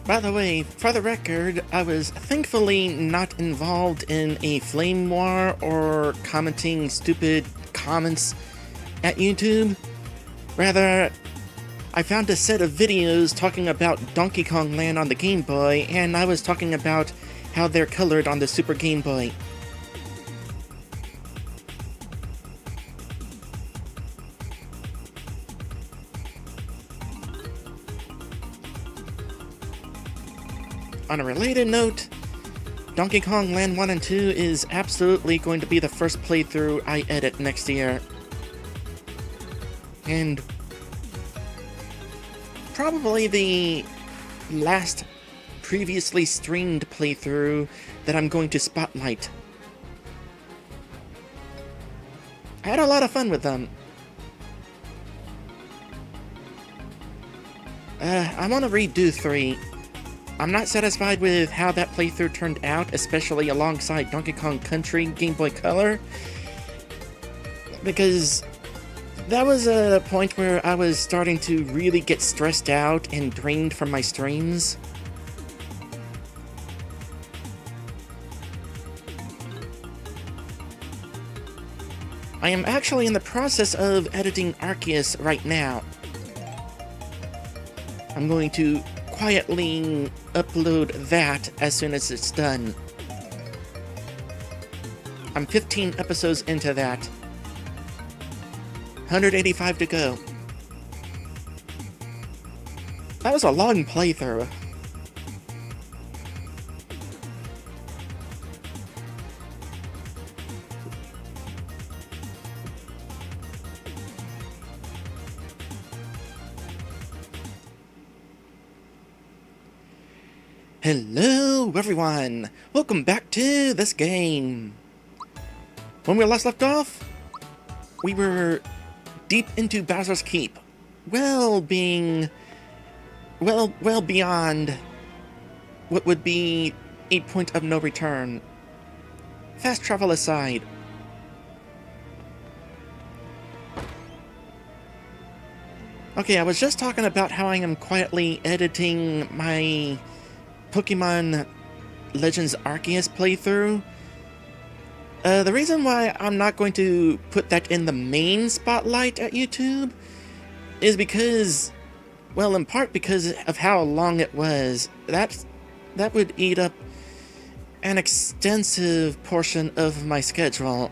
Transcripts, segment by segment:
By the way, for the record, I was thankfully not involved in a flame war or commenting stupid comments at YouTube. Rather, I found a set of videos talking about Donkey Kong Land on the Game Boy, and I was talking about how they're colored on the Super Game Boy. On a related note, Donkey Kong Land 1 and 2 is absolutely going to be the first playthrough I edit next year. And probably the last previously streamed playthrough that I'm going to spotlight. I had a lot of fun with them. I want to redo 3. I'm not satisfied with how that playthrough turned out, especially alongside Donkey Kong Country Game Boy Color, because that was a point where I was starting to really get stressed out and drained from my streams. I am actually in the process of editing Arceus right now. I'm going to quietly upload that as soon as it's done. I'm 15 episodes into that. 185 to go. That was a long playthrough. Hello everyone! Welcome back to this game! When we last left off, we were deep into Bowser's Keep. Well beyond what would be a point of no return. Fast travel aside. Okay, I was just talking about how I am quietly editing my Pokemon Legends Arceus playthrough. The reason why I'm not going to put that in the main spotlight at YouTube is because, well, in part because of how long it was. That would eat up an extensive portion of my schedule,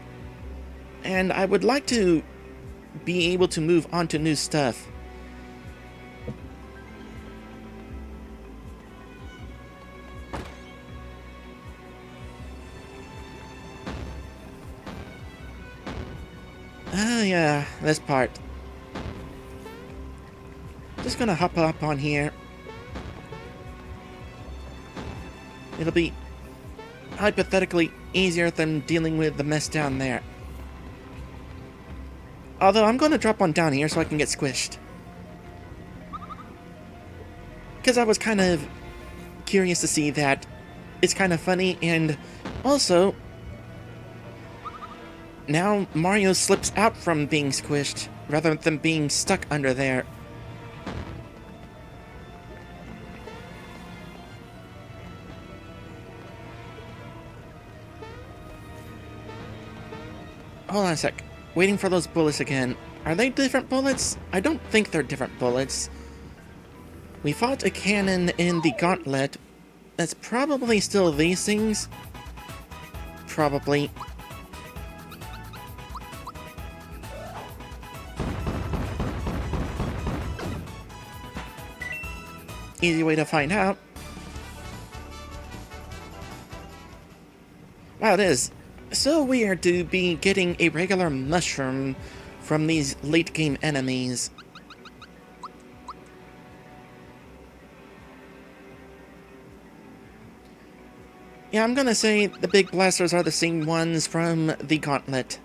and I would like to be able to move on to new stuff. Ah, yeah, this part. Just gonna hop up on here. It'll be hypothetically easier than dealing with the mess down there. Although I'm gonna drop on down here so I can get squished. Because I was kind of curious to see that. It's kind of funny, and also now Mario slips out from being squished, rather than being stuck under there. Hold on a sec. Waiting for those bullets again. Are they different bullets? I don't think they're different bullets. We fought a cannon in the gauntlet. That's probably still these things. Probably. Easy way to find out. Wow, it is so weird to be getting a regular mushroom from these late game enemies. Yeah, I'm gonna say the big blasters are the same ones from the gauntlet.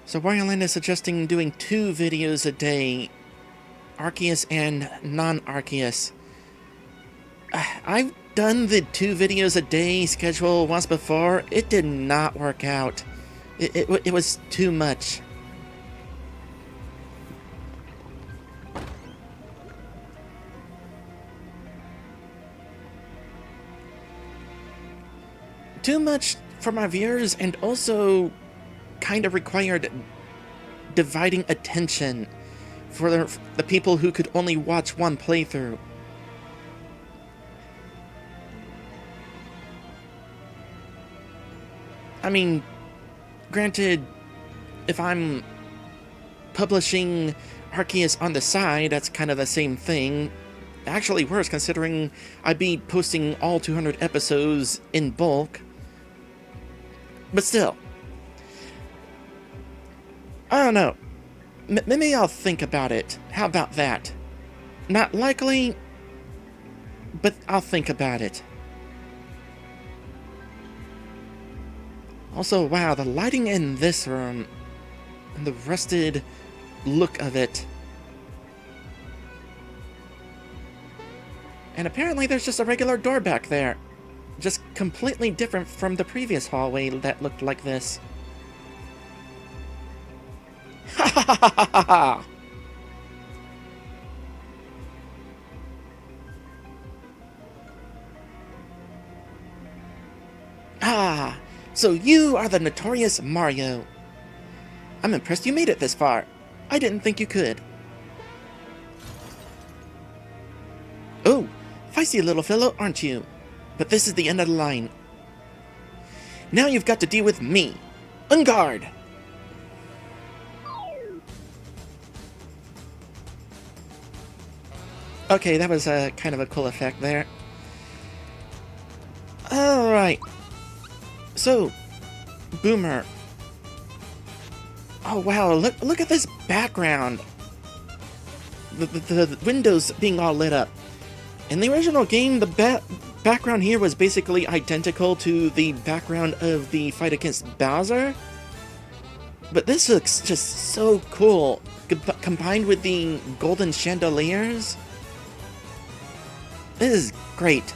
So Wario Land is suggesting doing 2 videos a day, Arceus and non-Arceus. I've done the 2 videos a day schedule once before. It did not work out. It was too much. too much for my viewers, and also kind of required dividing attention for the people who could only watch one playthrough. I mean, granted, if I'm publishing Arceus on the side, that's kind of the same thing. Actually worse, considering I'd be posting all 200 episodes in bulk. But still, I don't know. Maybe I'll think about it. How about that? Not likely, but I'll think about it. Also, wow, the lighting in this room and the rusted look of it. And apparently there's just a regular door back there. Just completely different from the previous hallway that looked like this. Ha ha ha ha ha ha! Ah, so you are the notorious Mario. I'm impressed you made it this far. I didn't think you could. Oh, feisty little fellow, aren't you? But this is the end of the line. Now you've got to deal with me. On guard! Okay, that was kind of a cool effect there. Alright. So, Boomer. Oh wow, look at this background. The windows being all lit up. In the original game, the background here was basically identical to the background of the fight against Bowser. But this looks just so cool, combined with the golden chandeliers. This is great.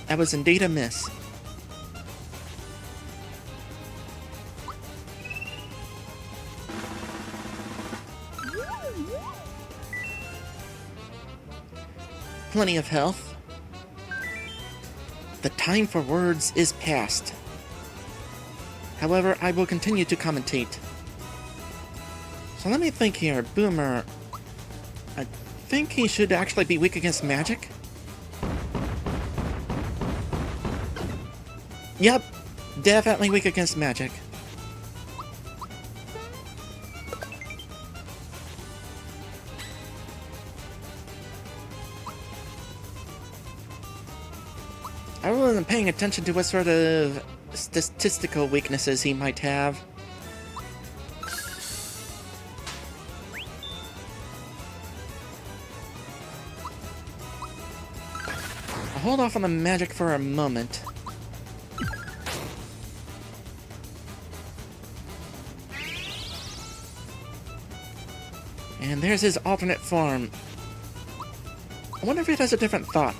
That was indeed a miss. Plenty of health. The time for words is past. However, I will continue to commentate. So let me think here. Boomer. I think he should actually be weak against magic. Yep, definitely weak against magic. I wasn't paying attention to what sort of statistical weaknesses he might have. I'll hold off on the magic for a moment. And there's his alternate form. I wonder if it has a different thought.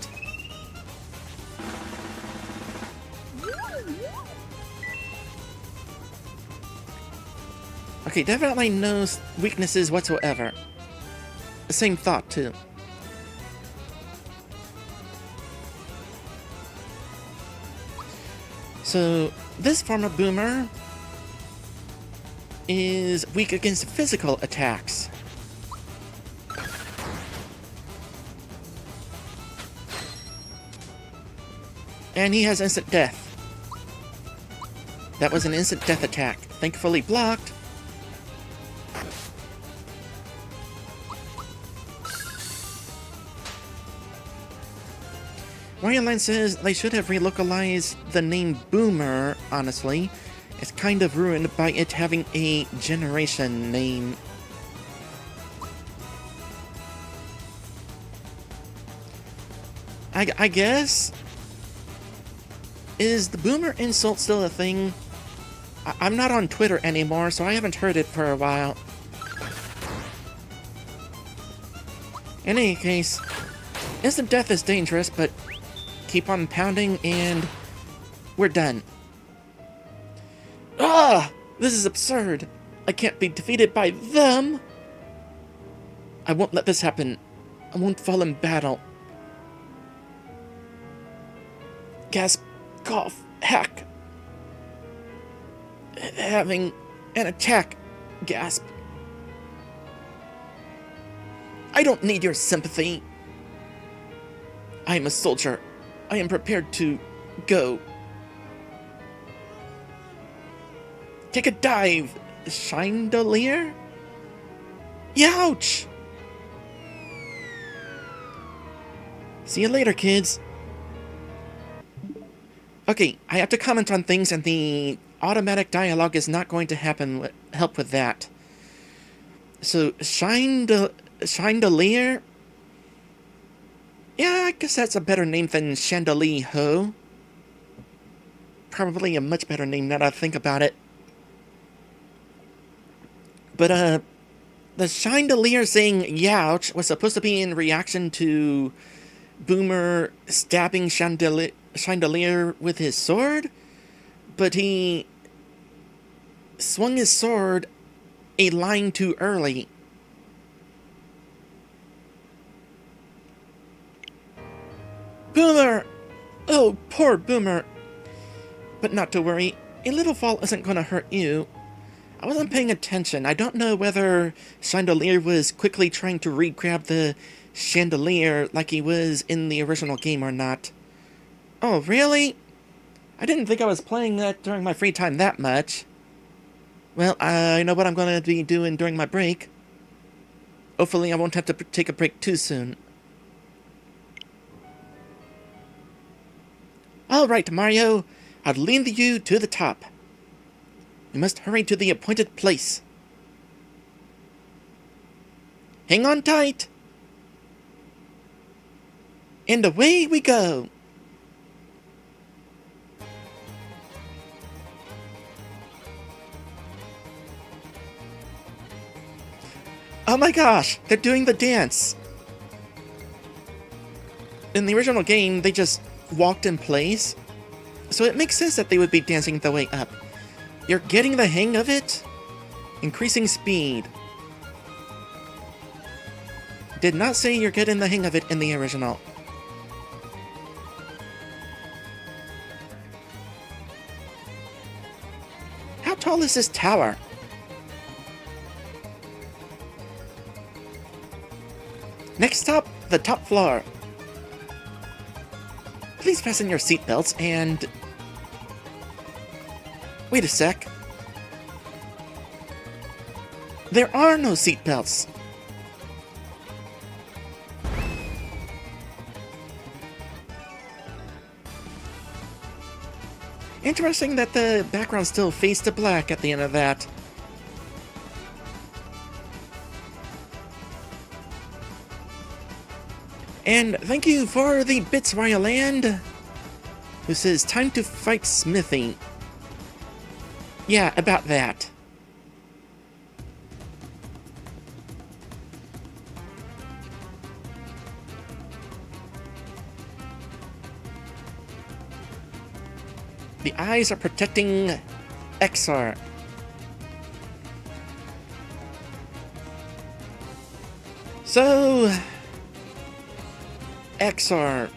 Okay, definitely no weaknesses whatsoever. The same thought, too. So, this form of Boomer is weak against physical attacks. And he has instant death. That was an instant death attack. Thankfully blocked. Ryanline says they should have relocalized the name Boomer, honestly. It's kind of ruined by it having a generation name. I guess? Is the Boomer insult still a thing? I'm not on Twitter anymore, so I haven't heard it for a while. In any case, instant death is dangerous, but keep on pounding and we're done. Ah! This is absurd. I can't be defeated by them. I won't let this happen. I won't fall in battle. Gasp, cough, hack. Having an attack. Gasp. I don't need your sympathy. I am a soldier. I am prepared to go. Take a dive, chandelier? Youch! See you later, kids. Okay, I have to comment on things, and the automatic dialogue is not going to help with that. So, chandelier? Yeah, I guess that's a better name than chandelier ho. Probably a much better name now that I think about it. But, the chandelier saying youch was supposed to be in reaction to Boomer stabbing chandelier with his sword, but he swung his sword a line too early. Boomer! Oh, poor Boomer. But not to worry, a little fall isn't going to hurt you. I wasn't paying attention. I don't know whether Chandelier was quickly trying to re-grab the chandelier like he was in the original game or not. Oh, really? I didn't think I was playing that during my free time that much. Well, I know what I'm going to be doing during my break. Hopefully I won't have to take a break too soon. Alright, Mario. I'll lead you to the top. You must hurry to the appointed place. Hang on tight. And away we go. Oh my gosh, they're doing the dance. In the original game, they just walked in place, so it makes sense that they would be dancing the way up. You're getting the hang of it? Increasing speed. Did not say you're getting the hang of it in the original. How tall is this tower? Next stop, the top floor. Please fasten your seatbelts and... Wait a sec. There are no seatbelts. Interesting that the background still fades to black at the end of that. And thank you for the bits, Mario Land, who says, time to fight Smithy. Yeah, about that. The eyes are protecting XR. So... XR,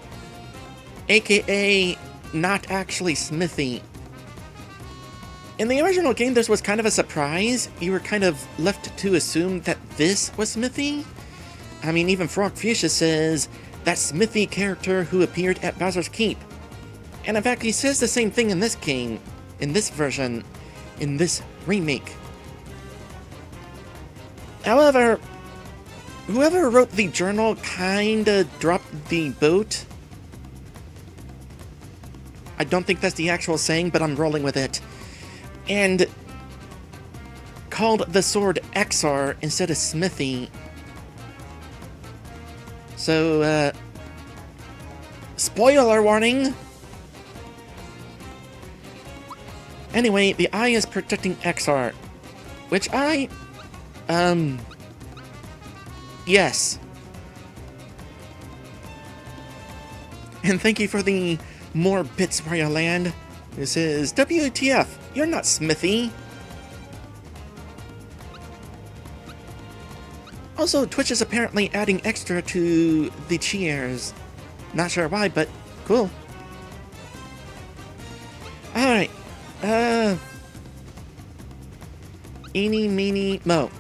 aka not actually Smithy. In the original game, this was kind of a surprise. You were kind of left to assume that this was Smithy. I mean, even Frog Fuchsia says, that Smithy character who appeared at Bowser's Keep. And in fact, he says the same thing in this game, in this version, in this remake. However, whoever wrote the journal kinda dropped the boat. I don't think that's the actual saying, but I'm rolling with it. And called the sword XR instead of Smithy. So, spoiler warning! Anyway, the eye is protecting XR, which yes. And thank you for the more bits, Mario Land. This is WTF. You're not Smithy. Also, Twitch is apparently adding extra to the cheers. Not sure why, but cool. Alright. Eeny, meeny, mo.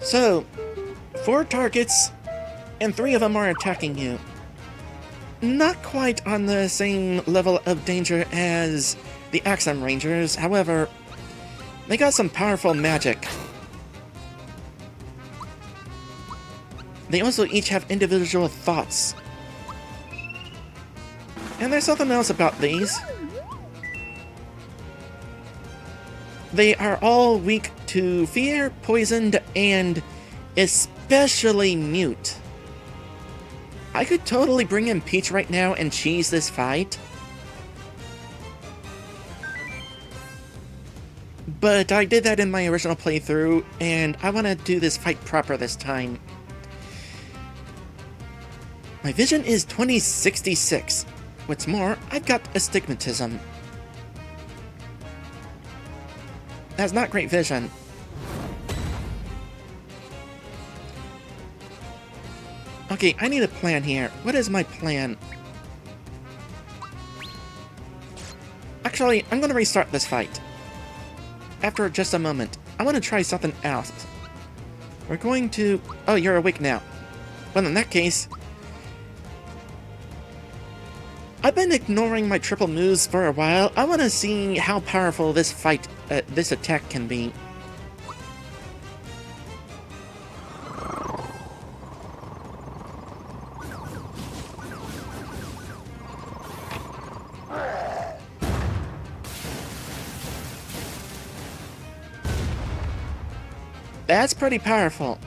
So, 4 targets, and 3 of them are attacking you. Not quite on the same level of danger as the Axum Rangers, however, they got some powerful magic. They also each have individual thoughts. And there's something else about these. They are all weak to fear, poisoned, and especially mute. I could totally bring in Peach right now and cheese this fight. But I did that in my original playthrough, and I want to do this fight proper this time. My vision is 2066. What's more, I've got astigmatism. That's not great vision. Okay, I need a plan here. What is my plan? Actually, I'm going to restart this fight. After just a moment. I want to try something else. We're going to... Oh, you're awake now. Well, in that case... I've been ignoring my triple moves for a while. I want to see how powerful this fight, this attack can be. That's pretty powerful.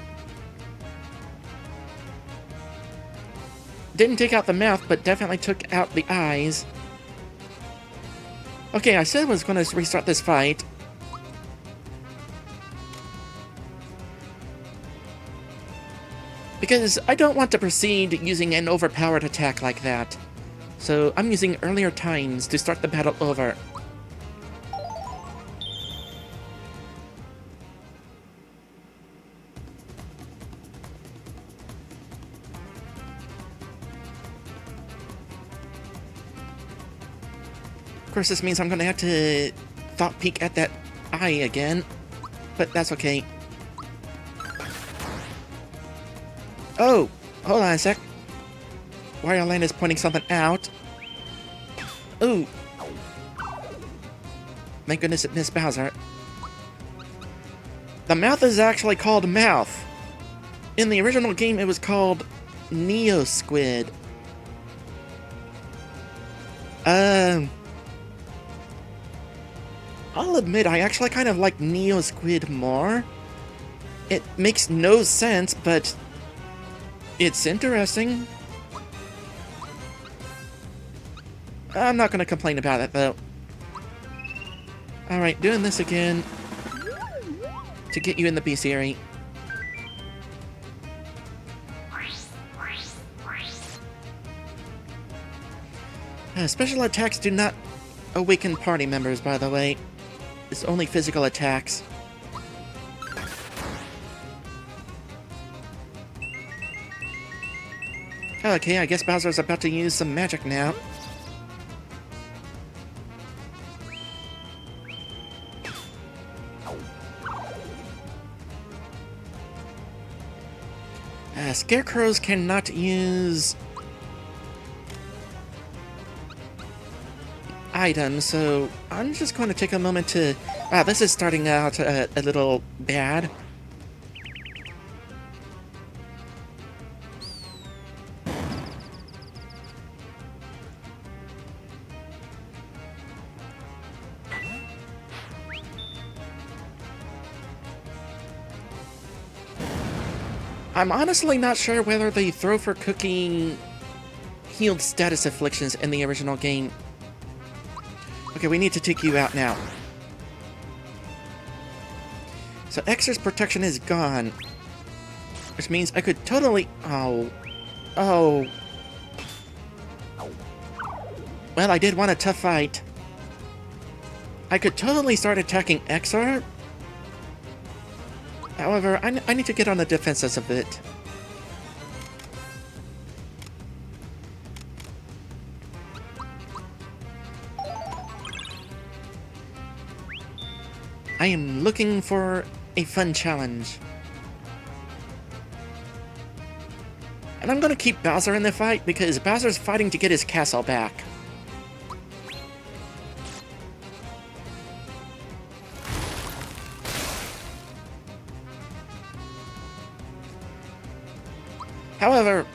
Didn't take out the mouth, but definitely took out the eyes. Okay, I said I was going to restart this fight. Because I don't want to proceed using an overpowered attack like that. So I'm using earlier times to start the battle over. Of course, this means I'm going to have to thought peek at that eye again, but that's okay. Oh, hold on a sec. Wireland is pointing something out. Ooh. Thank goodness it missed Bowser. The mouth is actually called Mouth. In the original game, it was called Neo Squid. I'll admit, I actually kind of like Neo Squid more. It makes no sense, but it's interesting. I'm not going to complain about it, though. Alright, doing this again to get you in the B-Series. Special attacks do not awaken party members, by the way. It's only physical attacks. Okay, I guess Bowser's about to use some magic now. Scarecrows cannot use items, so I'm just going to take a moment to... Wow, this is starting out a little bad. I'm honestly not sure whether the throw for cooking healed status afflictions in the original game. Okay, we need to take you out now. So X's protection is gone. Which means I could totally... Oh. Well, I did want a tough fight. I could totally start attacking XR. However, I need to get on the defenses a bit. I am looking for a fun challenge. And I'm gonna keep Bowser in the fight because Bowser's fighting to get his castle back. However,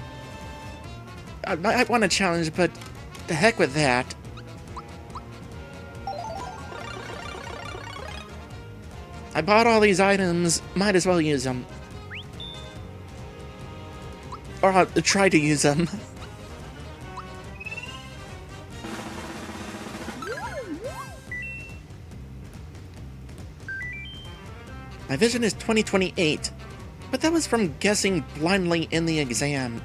I want a challenge, but the heck with that. I bought all these items, might as well use them. Or I'll try to use them. My vision is 2028, but that was from guessing blindly in the exam.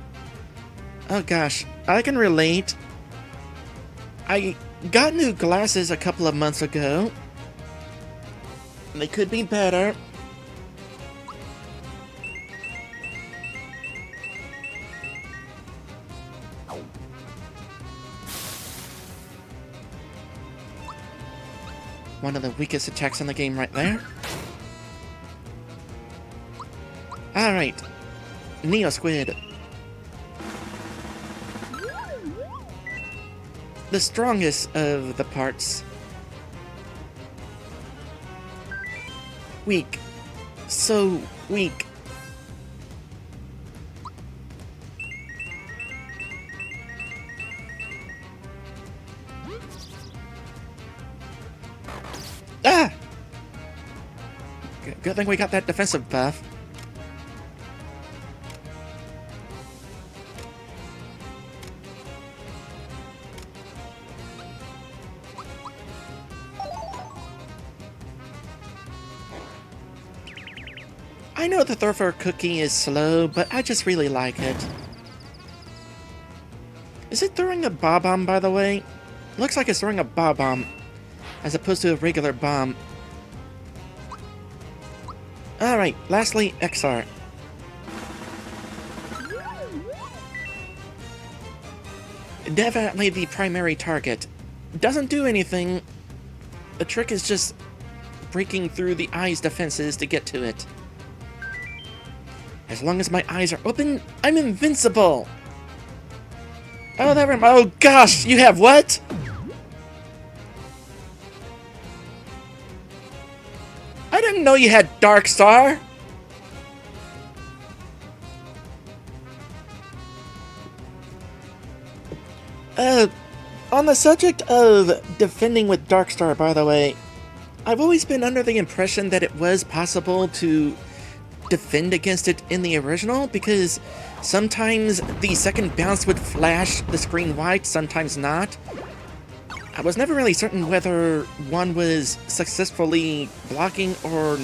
Oh gosh, I can relate. I got new glasses a couple of months ago. They could be better. One of the weakest attacks in the game right there. Alright. Neo Squid. The strongest of the parts. Weak. So weak. Ah! Good thing we got that defensive buff. I know the throw for a cookie is slow, but I just really like it. Is it throwing a bomb, by the way? Looks like it's throwing a bomb, as opposed to a regular bomb. Alright, lastly, XR. Definitely the primary target. Doesn't do anything. The trick is just breaking through the eye's defenses to get to it. As long as my eyes are open, I'm invincible! Oh, oh gosh, you have what? I didn't know you had Dark Star! On the subject of defending with Dark Star, by the way, I've always been under the impression that it was possible to defend against it in the original, because sometimes the second bounce would flash the screen white, sometimes not. I was never really certain whether one was successfully blocking or...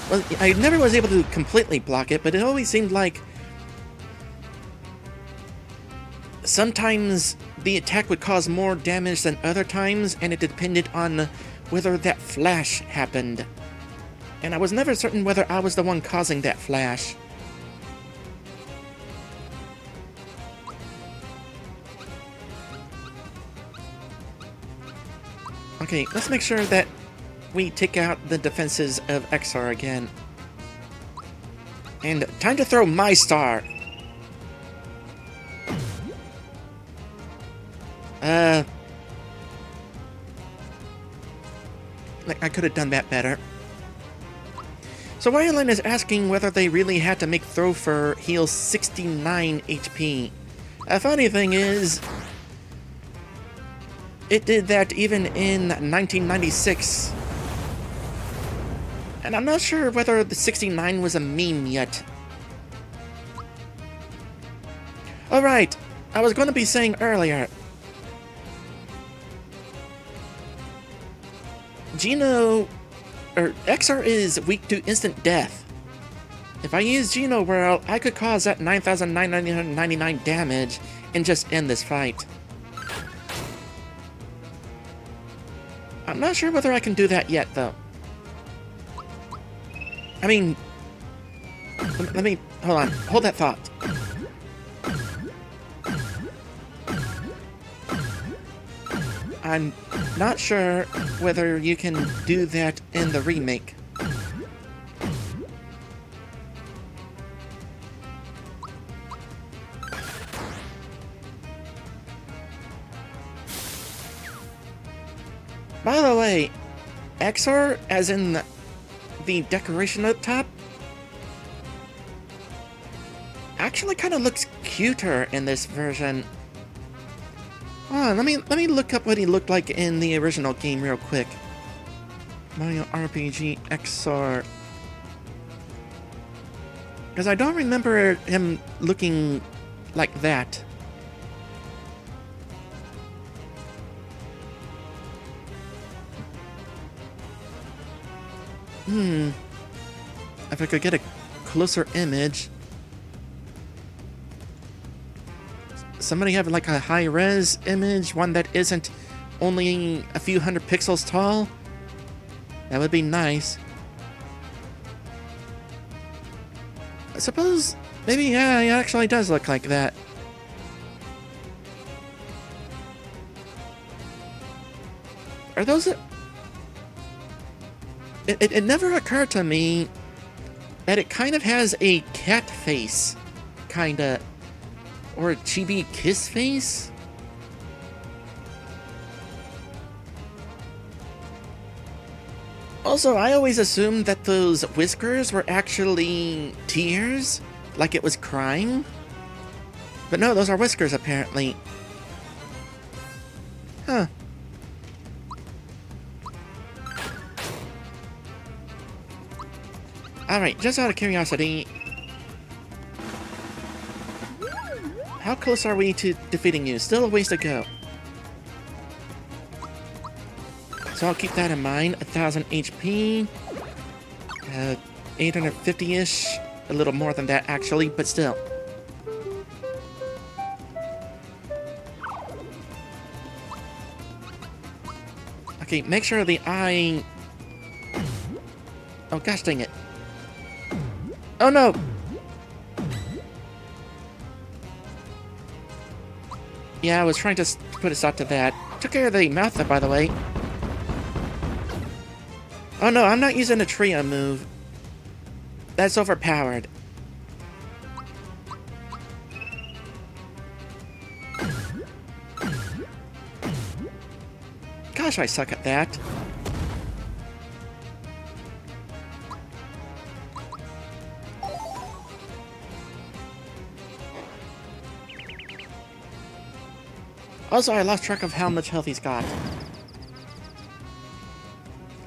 Well, I never was able to completely block it, but it always seemed like sometimes the attack would cause more damage than other times, and it depended on whether that flash happened. And I was never certain whether I was the one causing that flash. Okay, let's make sure that we take out the defenses of XR again. And time to throw my star! I could have done that better. So Wyland is asking whether they really had to make throw for heal 69 HP. A funny thing is, it did that even in 1996. And I'm not sure whether the 69 was a meme yet. Alright, I was going to be saying earlier, XR is weak to instant death. If I use Geno Whirl, I could cause that 9,999 damage and just end this fight. I'm not sure whether I can do that yet, though. I mean... Let me... Hold on. Hold that thought. I'm not sure whether you can do that in the remake. By the way, XR, as in the decoration up top, actually kind of looks cuter in this version. Oh, let me look up what he looked like in the original game real quick. Mario RPG XR. Because I don't remember him looking like that. If I could get a closer image. Somebody have like a high-res image, one that isn't only a few hundred pixels tall? That would be nice. I suppose, maybe, yeah, it actually does look like that. Are those... It never occurred to me that it kind of has a cat face, kinda. Or a chibi kiss face? Also, I always assumed that those whiskers were actually tears, like it was crying. But no, those are whiskers, apparently. Huh. Alright, just out of curiosity, how close are we to defeating you? Still a ways to go. So I'll keep that in mind. 1000 HP. 850-ish. A little more than that, actually, but still. Okay, make sure the eye... Oh, gosh dang it. Oh, no! Yeah, I was trying to put a stop to that. Took care of the mouth, by the way. Oh no, I'm not using a trio move. That's overpowered. Gosh, I suck at that. Also, I lost track of how much health he's got.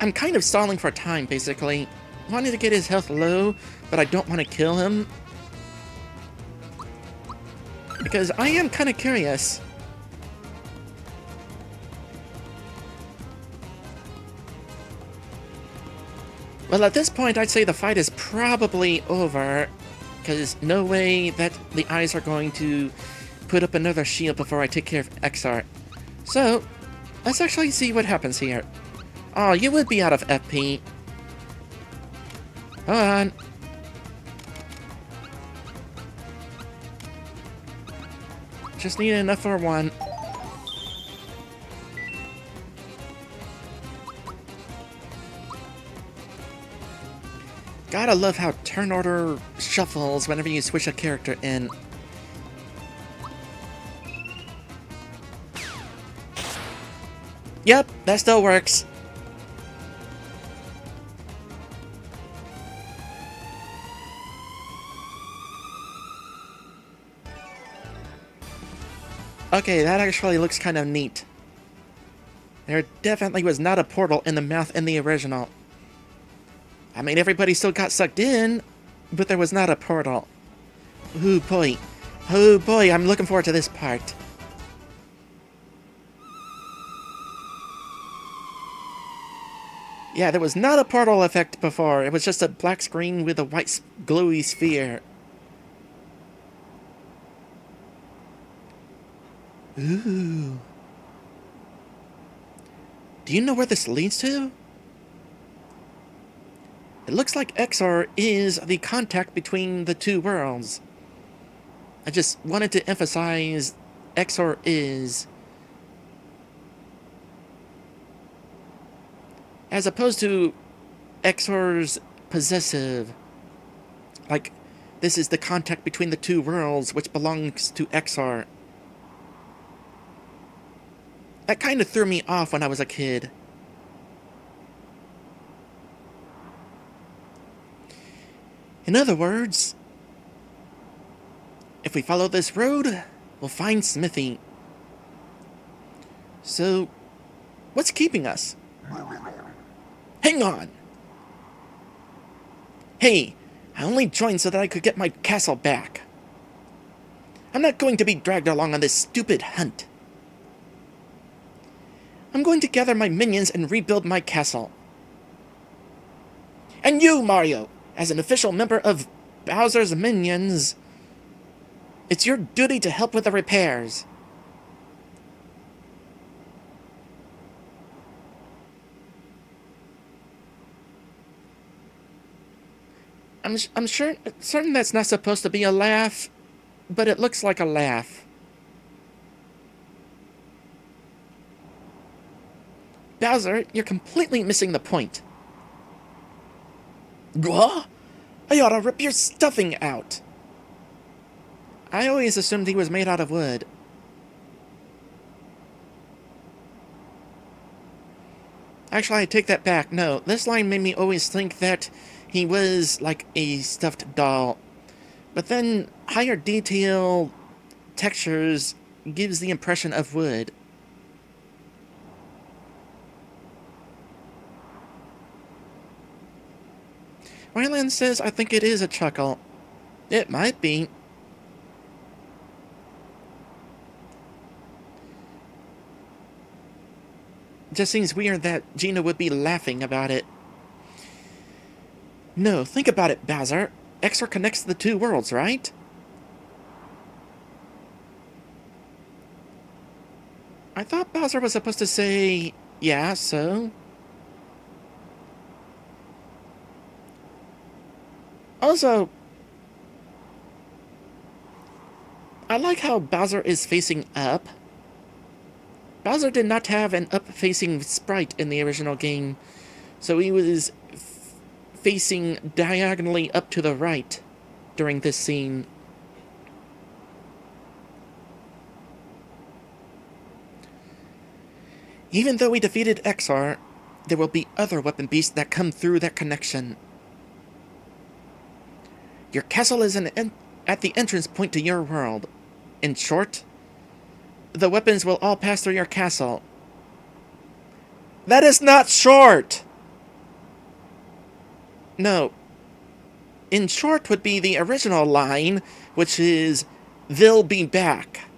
I'm kind of stalling for time, basically. Wanting to get his health low, but I don't want to kill him. Because I am kind of curious. Well, at this point, I'd say the fight is probably over. Because no way that the eyes are going to put up another shield before I take care of XR. So, let's actually see what happens here. Oh, you would be out of FP. Hold on. Just need enough for one. Gotta love how turn order shuffles whenever you switch a character in. Yep, that still works. Okay, that actually looks kind of neat. There definitely was not a portal in the mouth in the original. I mean, everybody still got sucked in, but there was not a portal. Oh boy. Oh boy, I'm looking forward to this part. Yeah, there was not a portal effect before. It was just a black screen with a white glowy sphere. Ooh. Do you know where this leads to? It looks like XR is the contact between the two worlds. I just wanted to emphasize XR is, as opposed to XR's possessive. Like, this is the contact between the two worlds, which belongs to XR. That kind of threw me off when I was a kid. In other words, if we follow this road, we'll find Smithy. So, what's keeping us? Hang on! Hey, I only joined so that I could get my castle back. I'm not going to be dragged along on this stupid hunt. I'm going to gather my minions and rebuild my castle. And you, Mario, as an official member of Bowser's minions, it's your duty to help with the repairs. I'm certain that's not supposed to be a laugh, but it looks like a laugh. Bowser, you're completely missing the point. What? I ought to rip your stuffing out. I always assumed he was made out of wood. Actually, I take that back. No, this line made me always think that he was like a stuffed doll. But then, higher detail textures gives the impression of wood. Ryland says, I think it is a chuckle. It might be. Just seems weird that Gina would be laughing about it. No, think about it, Bowser. XR connects the two worlds, right? I thought Bowser was supposed to say, yeah, so? Also, I like how Bowser is facing up. Bowser did not have an up-facing sprite in the original game, so he was facing diagonally up to the right during this scene. Even though we defeated XR, there will be other weapon beasts that come through that connection. Your castle is at the entrance point to your world. In short, the weapons will all pass through your castle. That is not short! No. In short would be the original line, which is, they'll be back.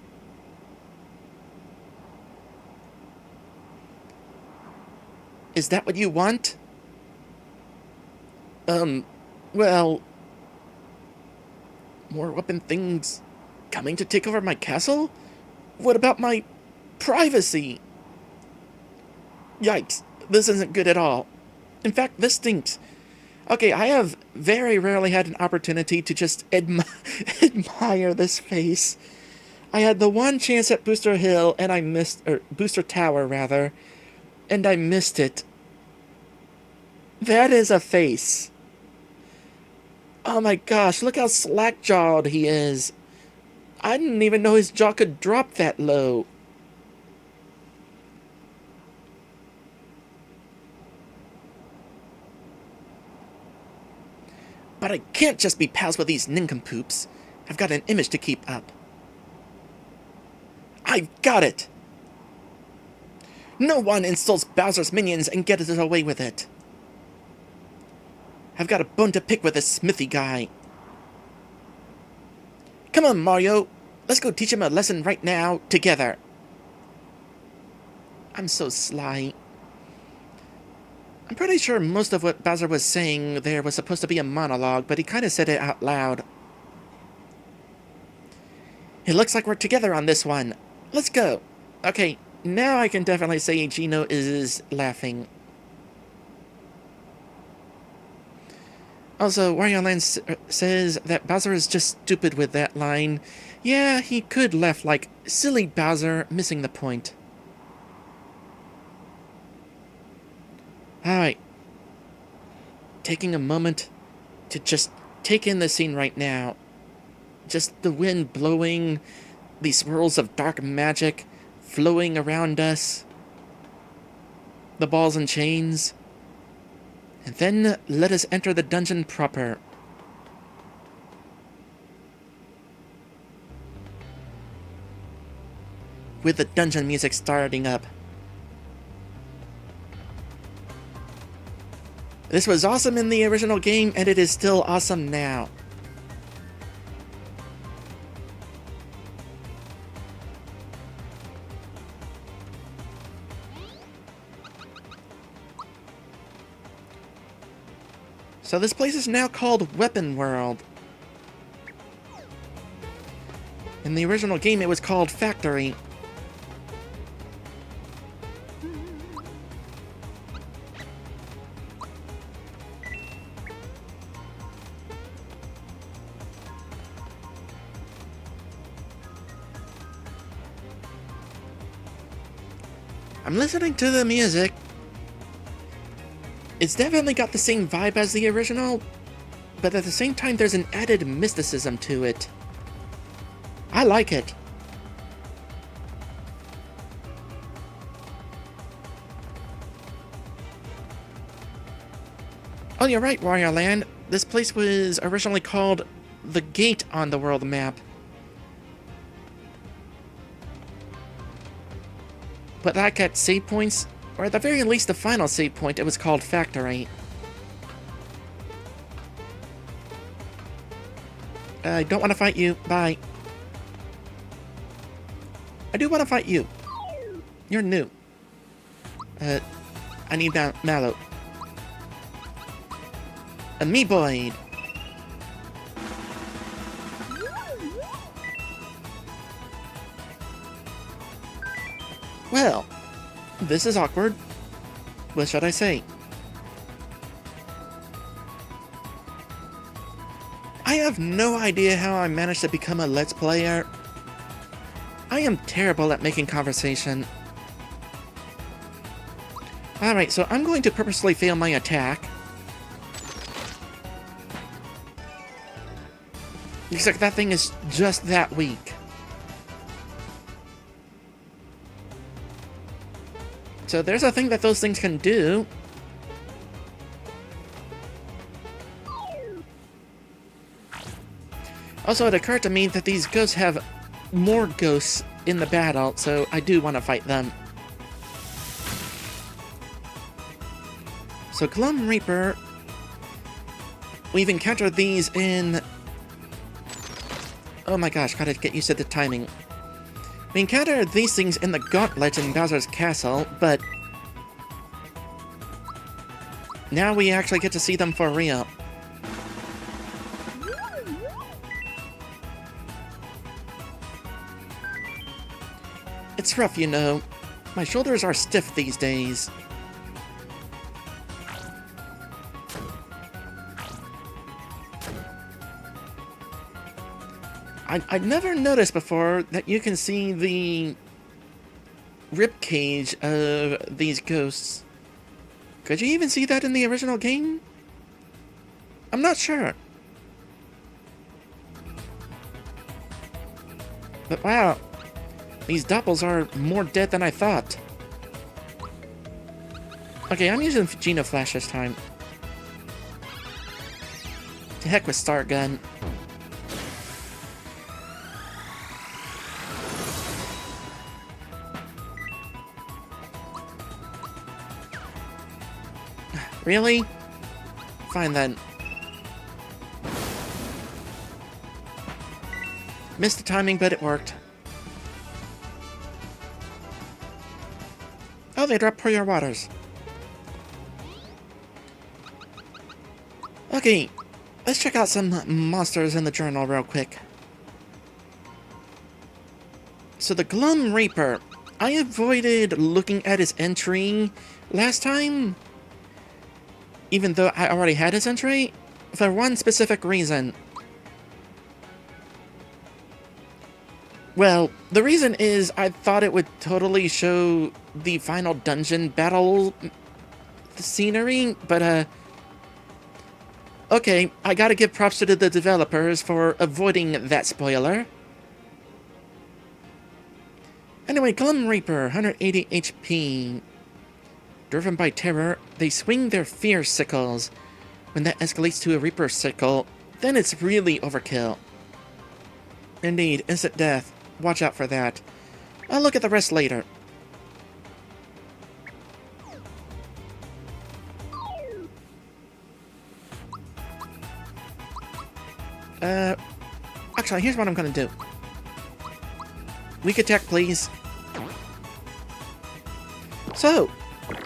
Is that what you want? Well... More weapon things coming to take over my castle? What about my privacy? Yikes, this isn't good at all. In fact, this stinks. Okay, I have very rarely had an opportunity to just admire this face. I had the one chance at Booster Hill, and I missed, or Booster Tower, rather, and I missed it. That is a face. Oh my gosh, look how slack-jawed he is. I didn't even know his jaw could drop that low. But I can't just be pals with these nincompoops. I've got an image to keep up. I've got it! No one installs Bowser's minions and gets away with it. I've got a bone to pick with this Smithy guy. Come on, Mario. Let's go teach him a lesson right now, together. I'm so sly. I'm pretty sure most of what Bowser was saying there was supposed to be a monologue, but he kind of said it out loud. It looks like we're together on this one. Let's go. Okay, Now I can definitely say Gino is laughing. Also, Wario Land says that Bowser is just stupid with that line. Yeah, he could laugh like, silly Bowser, missing the point. Alright. Taking a moment to just take in the scene right now. Just the wind blowing, these swirls of dark magic flowing around us, the balls and chains. And then let us enter the dungeon proper. With the dungeon music starting up. This was awesome in the original game, and it is still awesome now. So this place is now called Weapon World. In the original game, it was called Factory. I'm listening to the music. It's definitely got the same vibe as the original, but at the same time there's an added mysticism to it. I like it. Oh, you're right, Wario Land. This place was originally called the Gate on the world map. But like at save points, or at the very least the final save point, it was called Factory. I don't want to fight you. Bye. I do want to fight you. You're new. I need that mallow. Amoeboid. Well, this is awkward. What should I say? I have no idea how I managed to become a Let's Player. I am terrible at making conversation. Alright, so I'm going to purposely fail my attack. Looks like that thing is just that weak. So there's a thing that those things can do. Also, it occurred to me that these ghosts have more ghosts in the battle, so I do want to fight them. So Glum Reaper, we've encountered these in... Oh my gosh, gotta get used to the timing. We encountered these things in the Gauntlet in Bowser's Castle, but... now we actually get to see them for real. It's rough, you know. My shoulders are stiff these days. I'd never noticed before that you can see the ribcage of these ghosts. Could you even see that in the original game? I'm not sure. But wow, these doppels are more dead than I thought. Okay, I'm using Geno Flash this time. To heck with Star Gun. Really? Fine then. Missed the timing, but it worked. Oh, they dropped Pour Your Waters. Okay, let's check out some monsters in the journal real quick. So the Glum Reaper. I avoided looking at his entry last time, even though I already had his entry, for one specific reason. Well, the reason is I thought it would totally show the final dungeon battle scenery, but okay, I gotta give props to the developers for avoiding that spoiler. Anyway, Glim Reaper, 180 HP. Driven by terror, they swing their fear sickles. When that escalates to a Reaper sickle, then it's really overkill. Indeed, instant death. Watch out for that. I'll look at the rest later. Actually, here's what I'm gonna do. Weak attack, please. So,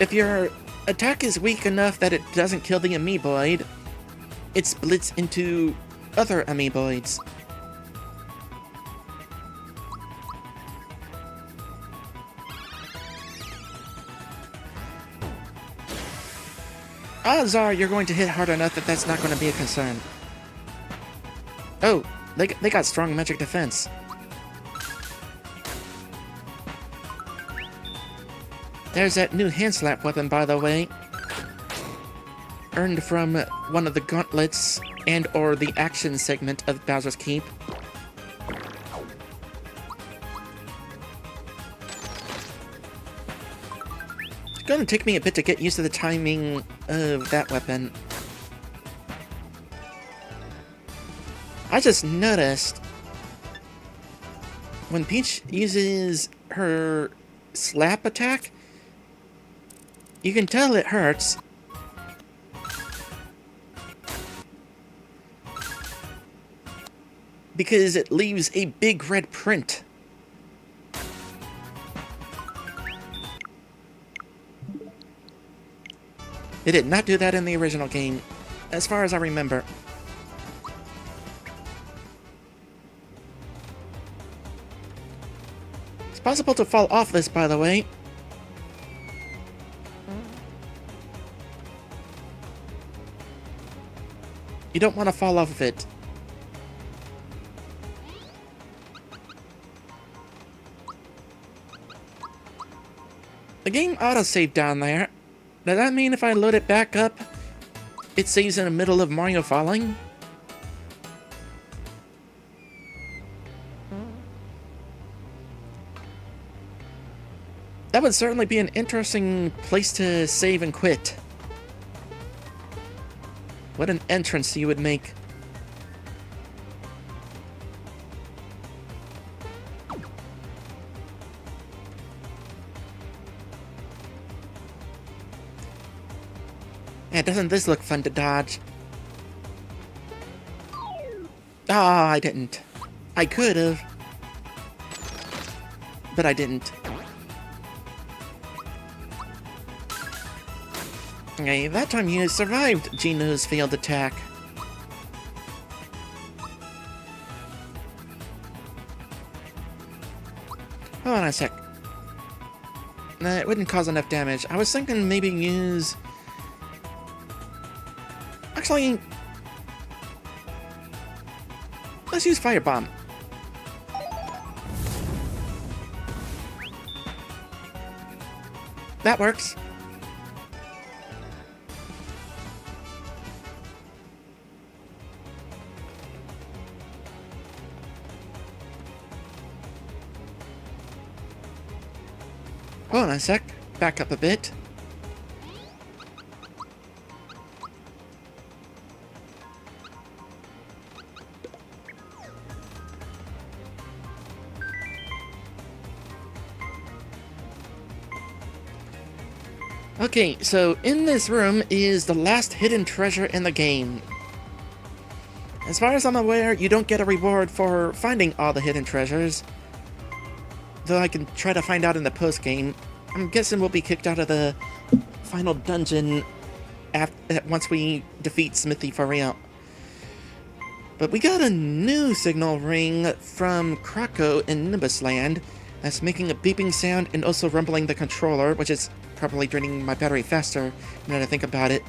if your attack is weak enough that it doesn't kill the amoeboid, it splits into other amoeboids. Odds are you're going to hit hard enough that that's not going to be a concern. Oh, they got strong magic defense. There's that new hand slap weapon, by the way. Earned from one of the gauntlets and or the action segment of Bowser's Keep. It's gonna take me a bit to get used to the timing of that weapon. I just noticed when Peach uses her slap attack, you can tell it hurts. Because it leaves a big red print. It did not do that in the original game, as far as I remember. It's possible to fall off this, by the way. You don't want to fall off of it. The game autosaved down there. Does that mean if I load it back up, it saves in the middle of Mario falling? That would certainly be an interesting place to save and quit. What an entrance you would make. Yeah, doesn't this look fun to dodge? Ah, I didn't. I could've. But I didn't. Okay, that time you survived Gino's failed attack. Hold on a sec. Nah, it wouldn't cause enough damage. I was thinking maybe use... Actually... Let's use Firebomb. That works. Hold on a sec. Back up a bit. Okay, so in this room is the last hidden treasure in the game. As far as I'm aware, you don't get a reward for finding all the hidden treasures. Though I can try to find out in the post-game. I'm guessing we'll be kicked out of the final dungeon once we defeat Smithy for real. But we got a new signal ring from Krakow in Nimbus Land That's making a beeping sound and also rumbling the controller, which is probably draining my battery faster now that I think about it.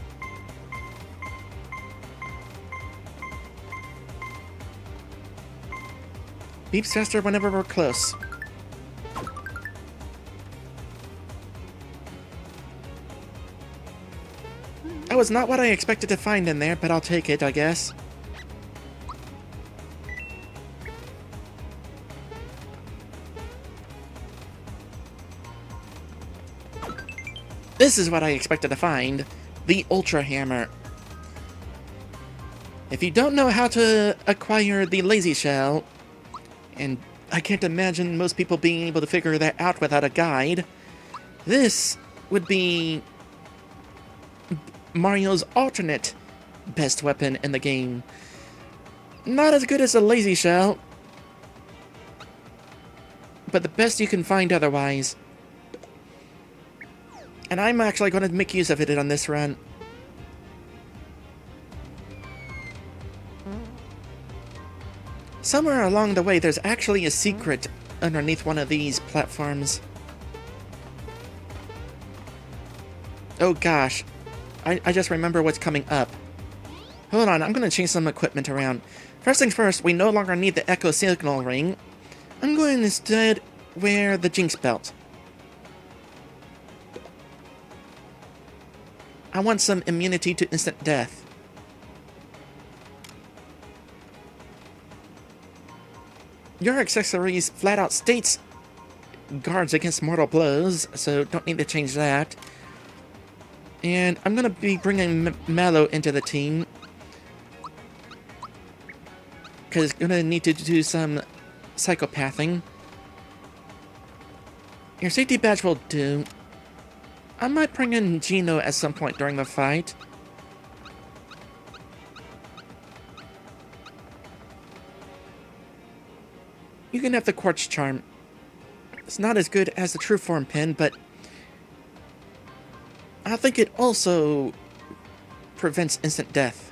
Beeps faster whenever we're close. That was not what I expected to find in there, but I'll take it, I guess. This is what I expected to find. The Ultra Hammer. If you don't know how to acquire the Lazy Shell, and I can't imagine most people being able to figure that out without a guide, this would be Mario's alternate best weapon in the game. Not as good as a Lazy Shell, but the best you can find otherwise. And I'm actually going to make use of it on this run. Somewhere along the way, there's actually a secret underneath one of these platforms. Oh gosh, I just remember what's coming up. Hold on, I'm going to change some equipment around. First things first, we no longer need the Echo Signal Ring. I'm going to instead wear the Jinx Belt. I want some immunity to instant death. Your accessories flat out states guards against mortal blows, so don't need to change that. And I'm going to be bringing Mallow into the team, because going to need to do some psychopathing. Your safety badge will do. I might bring in Gino at some point during the fight. You can have the Quartz Charm. It's not as good as the True Form Pin, but I think it also prevents instant death.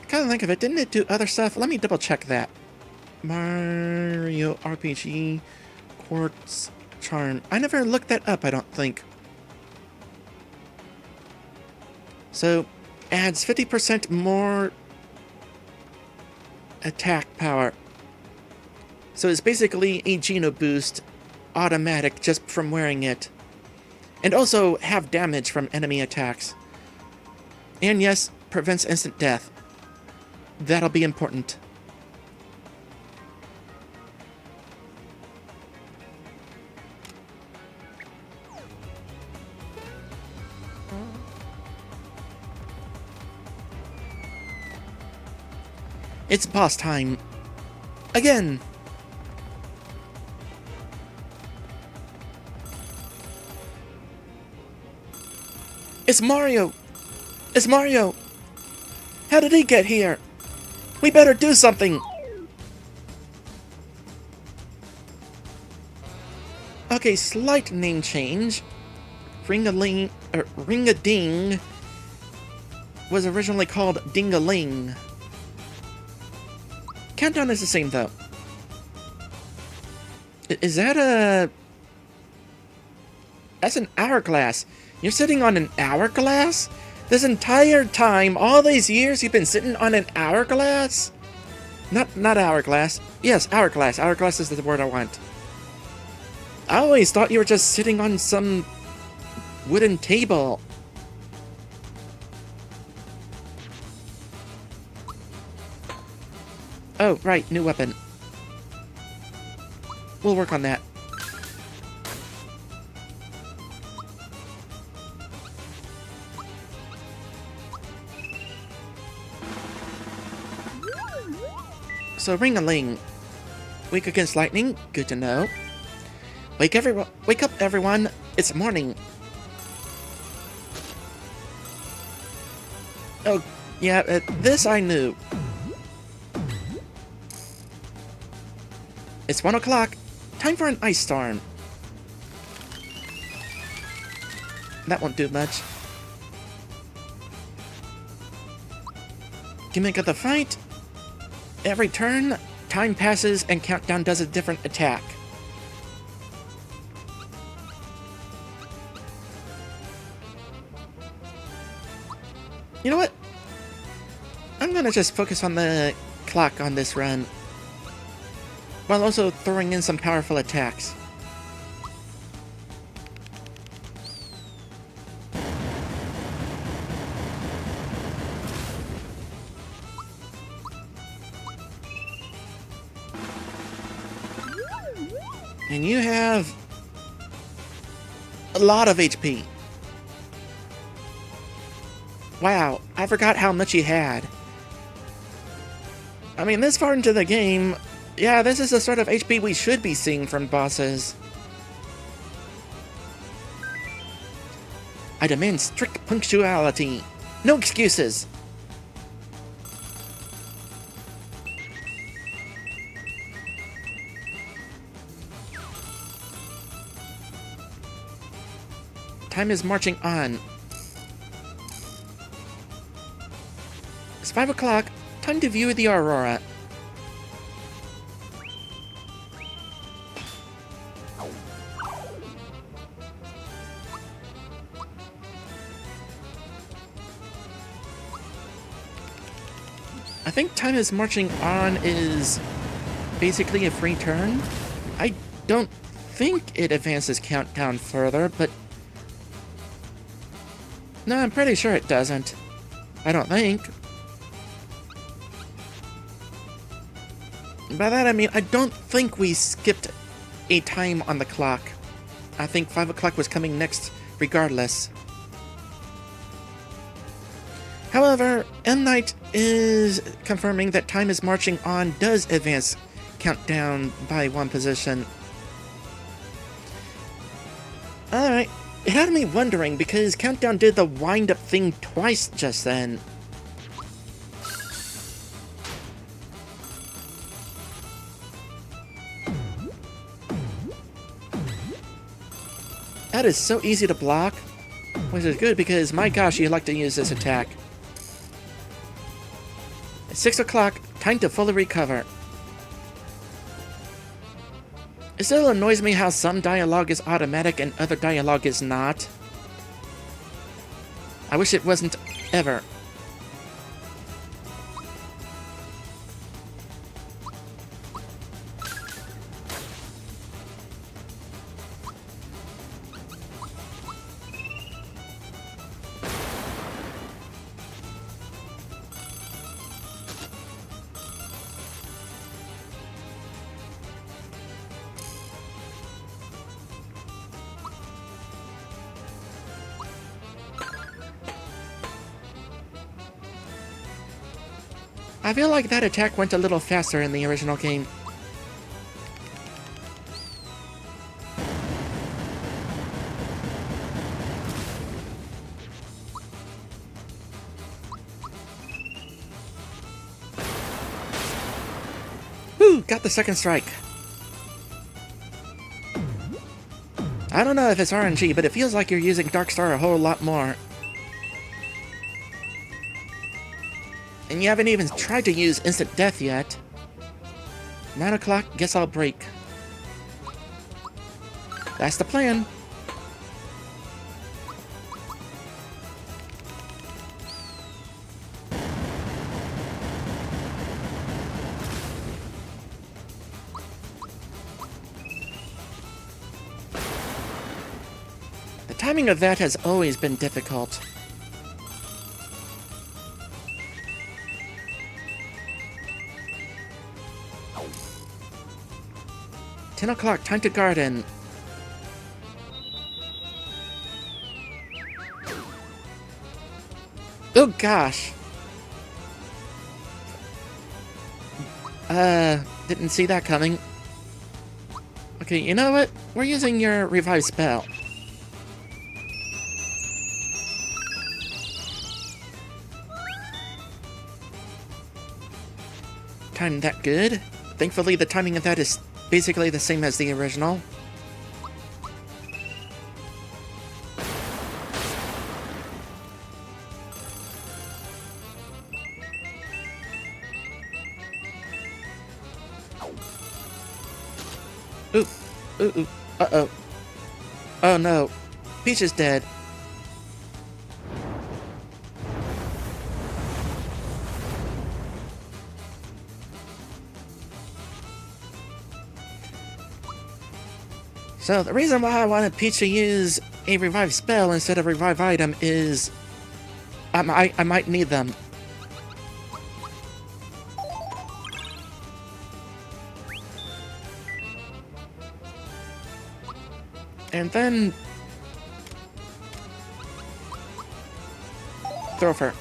Kind of think of it, didn't it do other stuff? Let me double check that. Mario RPG Quartz Charm. I never looked that up, I don't think. So, adds 50% more attack power. So it's basically a Geno boost, automatic, just from wearing it. And also half damage from enemy attacks. And yes, prevents instant death. That'll be important. It's boss time. Again! It's Mario! It's Mario! How did he get here? We better do something! Okay, slight name change. Ring-a-Ding was originally called Ding-a-Ling. Countdown is the same, though. Is that a... That's an hourglass. You're sitting on an hourglass? This entire time, all these years, you've been sitting on an hourglass? Not hourglass. Yes, hourglass. Hourglass is the word I want. I always thought you were just sitting on some wooden table. Oh, right, new weapon. We'll work on that. So, ring-a-ling. Weak against lightning, good to know. Wake up, everyone! It's morning. Oh, yeah, this I knew. It's 1 o'clock. Time for an ice storm. That won't do much. Gimmick of the fight. every turn, time passes and Countdown does a different attack. You know what? I'm gonna just focus on the clock on this run, while also throwing in some powerful attacks. And you have a lot of HP. Wow, I forgot how much you had. I mean, this far into the game, yeah, this is the sort of HP we should be seeing from bosses. I demand strict punctuality. No excuses. Time is marching on. It's 5 o'clock. Time to view the aurora. I think Time is Marching On is basically a free turn. I don't think it advances Countdown further, but no, I'm pretty sure it doesn't. I don't think. By that I mean, I don't think we skipped a time on the clock. I think 5 o'clock was coming next regardless. However, Endslate is confirming that Time is Marching On does advance Countdown by 1 position. Alright, it had me wondering because Countdown did the wind-up thing twice just then. That is so easy to block, which is good because, my gosh, you like to use this attack. It's 6 o'clock, time to fully recover. It still annoys me how some dialogue is automatic and other dialogue is not. I wish it wasn't ever. I feel like that attack went a little faster in the original game. Whew, got the second strike. I don't know if it's RNG, but it feels like you're using Darkstar a whole lot more. And you haven't even tried to use instant death yet. 9 o'clock, guess I'll break. That's the plan. The timing of that has always been difficult. $10 o'clock, time to garden. Oh gosh. Didn't see that coming. Okay, you know what? We're using your revive spell. Timed that good. Thankfully, the timing of that is basically the same as the original. Ooh, ooh. Uh-oh. Oh no. Peach is dead. So the reason why I wanted Peach to use a revive spell instead of revive item is I might need them. And then throw her.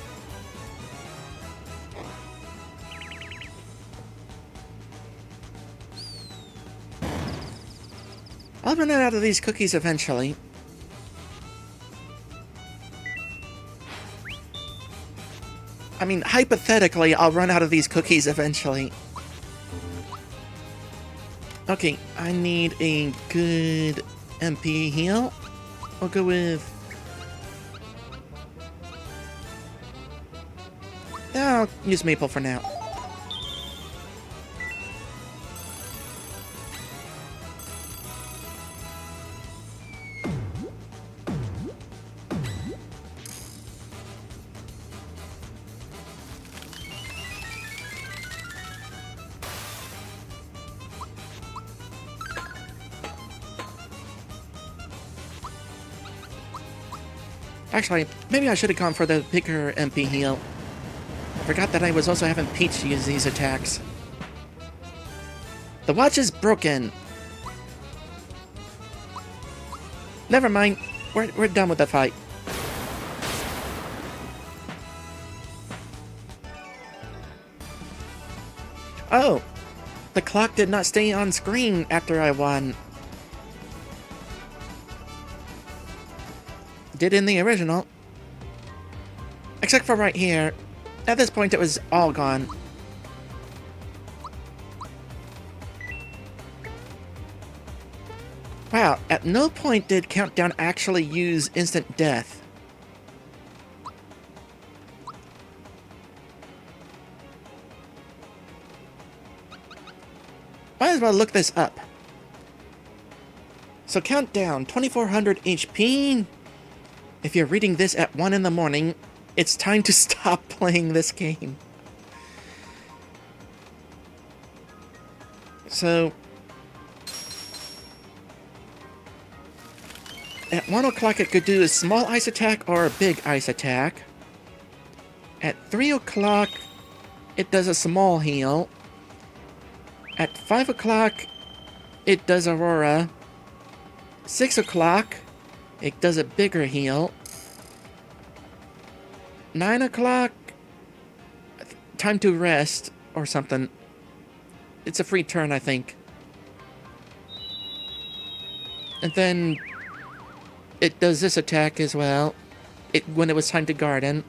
I'll run out of these cookies eventually. I mean, hypothetically, I'll run out of these cookies eventually. Okay, I need a good MP heal. I'll go with... I'll use Maple for now. Actually, maybe I should have gone for the bigger MP heal. I forgot that I was also having Peach use these attacks. The watch is broken. Never mind. We're done with the fight. Oh! The clock did not stay on screen after I won. Did in the original. Except for right here. At this point, it was all gone. Wow, at no point did Countdown actually use instant death. Might as well look this up. So Countdown, 2400 HP. If you're reading this at 1 in the morning, it's time to stop playing this game. So, at 1 o'clock it could do a small ice attack or a big ice attack. At 3 o'clock, it does a small heal. At 5 o'clock, it does Aurora. 6 o'clock, it does a bigger heal. 9 o'clock, time to rest or something. It's a free turn, I think. And then it does this attack as well. When it was time to garden.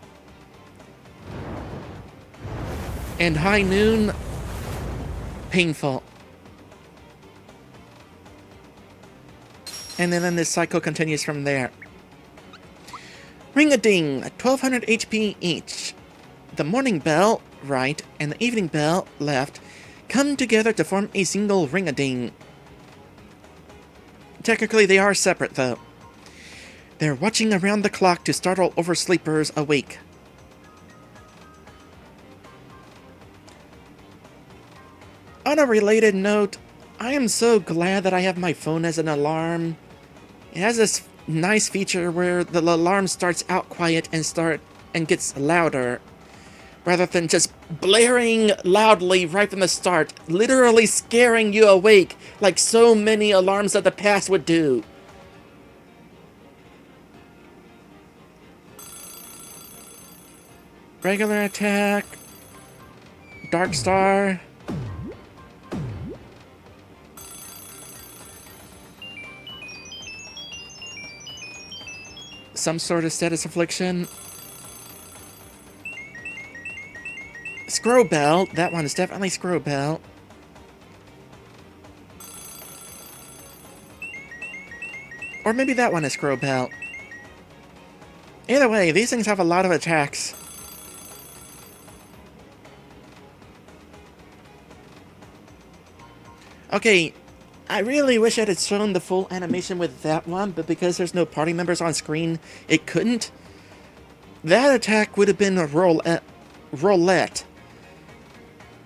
And high noon, painful. And then this cycle continues from there. Ring-a-ding, 1200 HP each. The morning bell, right, and the evening bell, left, come together to form a single ring-a-ding. Technically, they are separate, though. They're watching around the clock to startle oversleepers awake. On a related note, I am so glad that I have my phone as an alarm. It has this nice feature where the alarm starts out quiet and gets louder, rather than just blaring loudly right from the start, literally scaring you awake like so many alarms of the past would do. Regular attack, Dark Star. Some sort of status affliction. Scrobell. That one is definitely Scrobell. Or maybe that one is Scrobell. Either way, these things have a lot of attacks. Okay, I really wish it had shown the full animation with that one, but because there's no party members on screen, it couldn't. That attack would have been a roulette.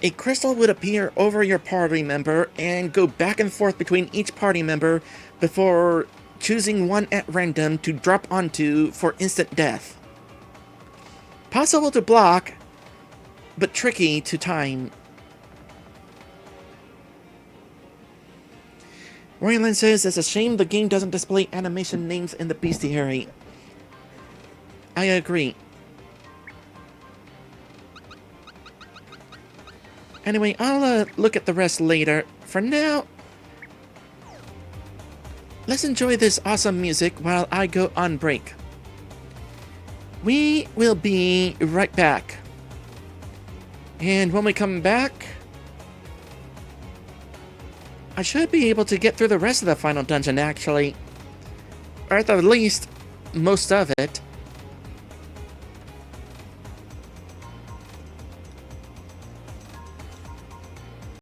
A crystal would appear over your party member and go back and forth between each party member before choosing one at random to drop onto for instant death. Possible to block, but tricky to time. Royland says it's a shame the game doesn't display animation names in the bestiary. I agree. Anyway, I'll look at the rest later. For now, let's enjoy this awesome music while I go on break. We will be right back. And when we come back, I should be able to get through the rest of the final dungeon, actually. Or at the least, most of it.